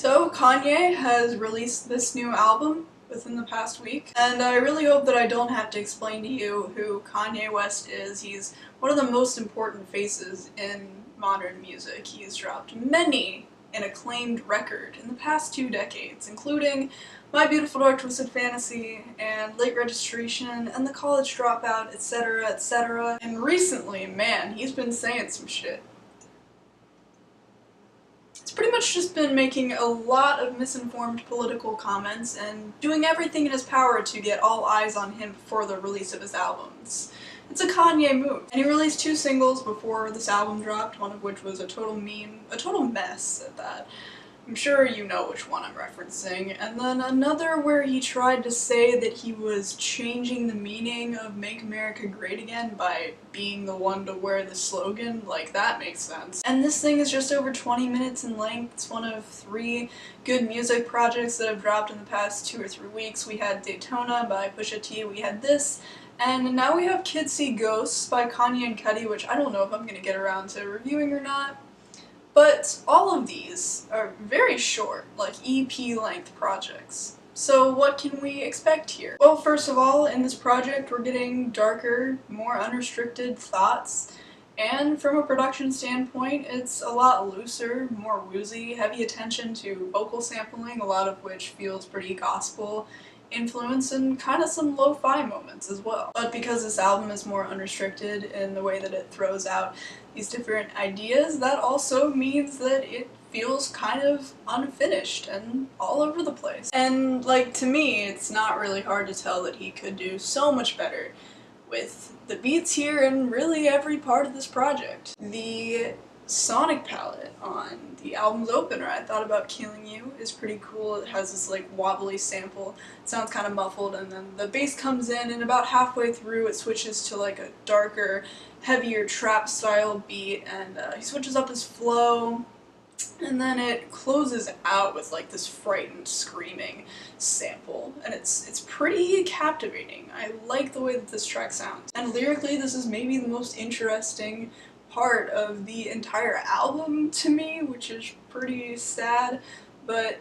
So Kanye has released this new album within the past week, and I really hope that I don't have to explain to you who Kanye West is. He's one of the most important faces in modern music. He's dropped many an acclaimed record in the past 2 decades, including My Beautiful Dark Twisted Fantasy and Late Registration and The College Dropout, etc., etc. And recently, man, he's been saying some shit. He's pretty much just been making a lot of misinformed political comments and doing everything in his power to get all eyes on him before the release of his albums. It's a Kanye move. And he released 2 singles before this album dropped, one of which was a total meme, a total mess at that. I'm sure you know which one I'm referencing. And then another where he tried to say that he was changing the meaning of Make America Great Again by being the one to wear the slogan. Like, that makes sense. And this thing is just over 20 minutes in length. It's one of 3 good music projects that have dropped in the past 2 or 3 weeks. We had Daytona by Pusha T, we had this, and now we have Kids See Ghosts by Kanye and Cudi, which I don't know if I'm gonna get around to reviewing or not. But all of these are very short, like EP-length projects. So what can we expect here? Well, first of all, in this project we're getting darker, more unrestricted thoughts, and from a production standpoint it's a lot looser, more woozy, heavy attention to vocal sampling, a lot of which feels pretty gospel influence, and kind of some lo-fi moments as well. But because this album is more unrestricted in the way that it throws out these different ideas, that also means that it feels kind of unfinished and all over the place. And like, to me, it's not really hard to tell that he could do so much better with the beats here and really every part of this project. The sonic palette on the album's opener, I Thought About Killing You, is pretty cool. It has this like wobbly sample, it sounds kind of muffled, and then the bass comes in, and about halfway through it switches to like a darker, heavier trap style beat, and he switches up his flow, and then it closes out with like this frightened screaming sample, and it's pretty captivating. I like the way that this track sounds. And lyrically, this is maybe the most interesting part of the entire album to me, which is pretty sad, but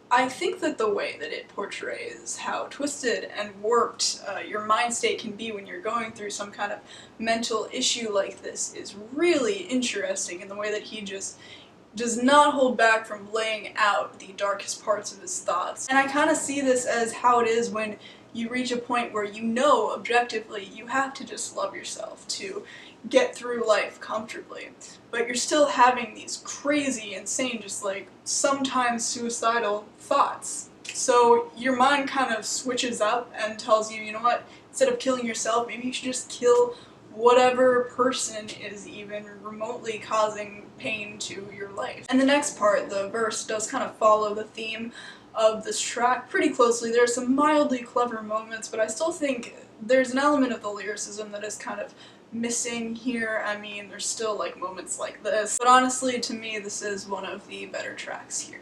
I think that the way that it portrays how twisted and warped your mind state can be when you're going through some kind of mental issue like this is really interesting in the way that he just does not hold back from laying out the darkest parts of his thoughts. And I kind of see this as how it is when you reach a point where you know objectively you have to just love yourself to get through life comfortably, but you're still having these crazy, insane, just like sometimes suicidal thoughts. So your mind kind of switches up and tells you, you know what, instead of killing yourself, maybe you should just kill whatever person is even remotely causing pain to your life. And the next part, the verse, does kind of follow the theme of this track pretty closely. There are some mildly clever moments, but I still think there's an element of the lyricism that is kind of missing here. I mean, there's still like moments like this, but honestly, to me, this is one of the better tracks here.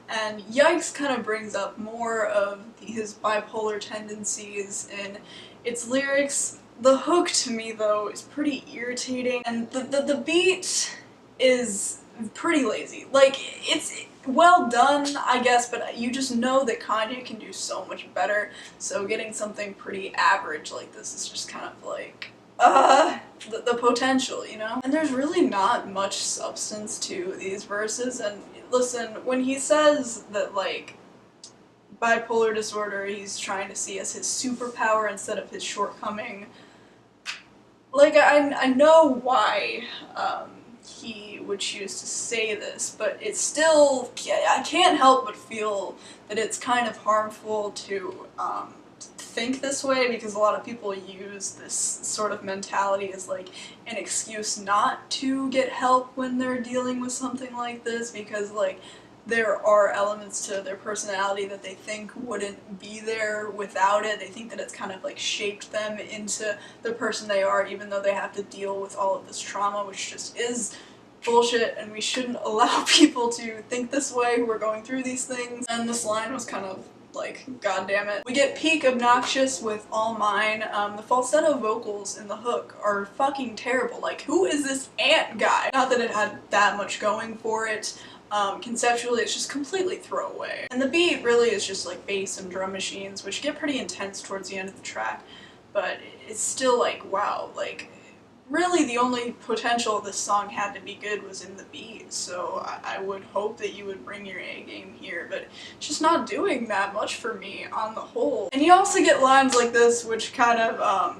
And Yikes kind of brings up more of his bipolar tendencies in its lyrics. The hook, to me, though, is pretty irritating, and the beat is pretty lazy. Like, it's well done, I guess, but you just know that Kanye can do so much better, so getting something pretty average like this is just kind of like, the potential, you know? And there's really not much substance to these verses, and listen, when he says that, like, bipolar disorder he's trying to see as his superpower instead of his shortcoming, like, I know why, he would choose to say this, but it's still, I can't help but feel that it's kind of harmful to think this way, because a lot of people use this sort of mentality as like an excuse not to get help when they're dealing with something like this, because like there are elements to their personality that they think wouldn't be there without it. They think that it's kind of like shaped them into the person they are, even though they have to deal with all of this trauma, which just is bullshit, and we shouldn't allow people to think this way who are going through these things. And this line was kind of like, god damn it. We get peak obnoxious with All Mine. The falsetto vocals in the hook are fucking terrible. Like, who is this ant guy? Not that it had that much going for it, Conceptually, it's just completely throwaway. And the beat really is just like bass and drum machines, which get pretty intense towards the end of the track, but it's still like, wow, like, really the only potential this song had to be good was in the beat, so I would hope that you would bring your A game here, but it's just not doing that much for me on the whole. And you also get lines like this, which kind of,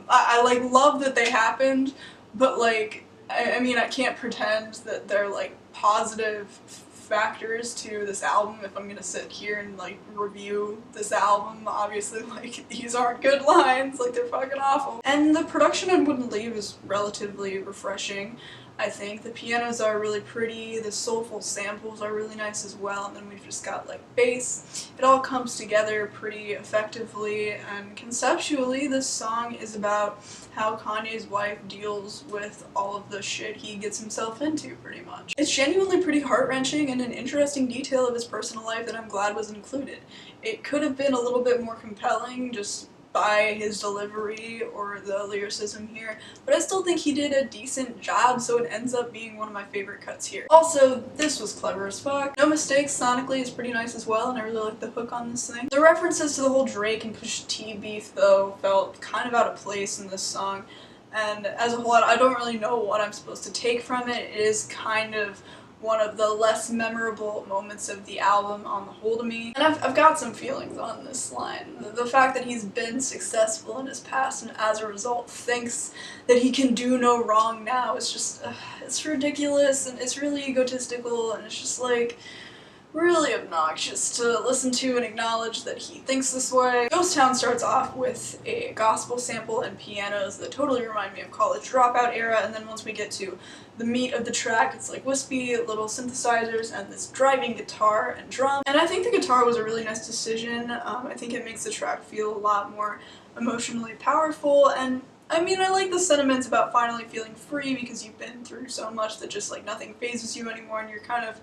I like love that they happened, but like, I mean, I can't pretend that they're like positive factors to this album if I'm gonna sit here and like review this album. Obviously, like, these aren't good lines, like, they're fucking awful. And the production on Wouldn't Leave is relatively refreshing. I think the pianos are really pretty, the soulful samples are really nice as well, and then we've just got like bass. It all comes together pretty effectively, and conceptually this song is about how Kanye's wife deals with all of the shit he gets himself into, pretty much. It's genuinely pretty heart-wrenching and an interesting detail of his personal life that I'm glad was included. It could have been a little bit more compelling just by his delivery or the lyricism here, but I still think he did a decent job, so it ends up being one of my favorite cuts here. Also, this was clever as fuck. No Mistakes sonically is pretty nice as well, and I really like the hook on this thing. The references to the whole Drake and Pusha T beef, though, felt kind of out of place in this song, and as a whole, I don't really know what I'm supposed to take from it. It is kind of one of the less memorable moments of the album on the whole to me. And I've got some feelings on this line. The fact that he's been successful in his past and as a result thinks that he can do no wrong now is just, it's ridiculous and it's really egotistical and it's just like, really obnoxious to listen to and acknowledge that he thinks this way. Ghost Town starts off with a gospel sample and pianos that totally remind me of College Dropout era, and then once we get to the meat of the track, it's like wispy little synthesizers and this driving guitar and drum. And I think the guitar was a really nice decision. I think it makes the track feel a lot more emotionally powerful, and I mean, I like the sentiments about finally feeling free because you've been through so much that just like nothing phases you anymore and you're kind of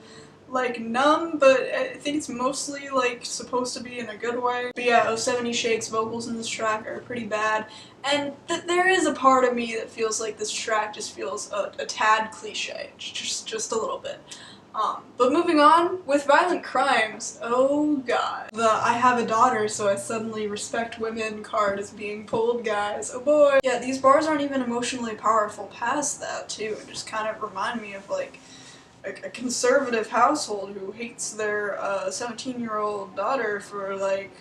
like numb, but I think it's mostly like supposed to be in a good way. But yeah, Oh 70 Shake's vocals in this track are pretty bad, and there is a part of me that feels like this track just feels a tad cliche, just a little bit. But moving on, with Violent Crimes, oh god. The I have a daughter so I suddenly respect women card is being pulled, guys, oh boy. Yeah, these bars aren't even emotionally powerful past that too, and just kind of remind me of like a conservative household who hates their 17-year-old daughter for like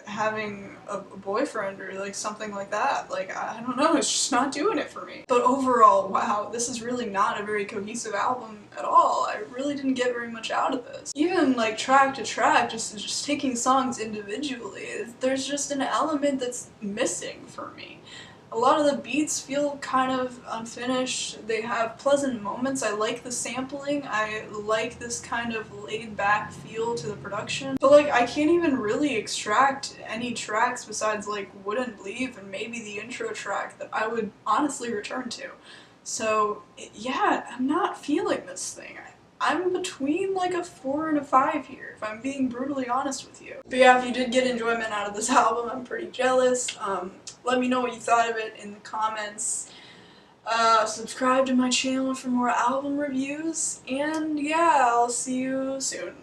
having a boyfriend or like something like that. Like, I don't know, it's just not doing it for me. But overall, wow, this is really not a very cohesive album at all. I really didn't get very much out of this. Even like track to track, just taking songs individually, there's just an element that's missing for me. A lot of the beats feel kind of unfinished. They have pleasant moments. I like the sampling. I like this kind of laid-back feel to the production. But like, I can't even really extract any tracks besides like Wouldn't Leave and maybe the intro track that I would honestly return to. So yeah, I'm not feeling this thing. I'm between like a 4 and a 5 here, if I'm being brutally honest with you. But yeah, if you did get enjoyment out of this album, I'm pretty jealous. Let me know what you thought of it in the comments. Subscribe to my channel for more album reviews, and yeah, I'll see you soon.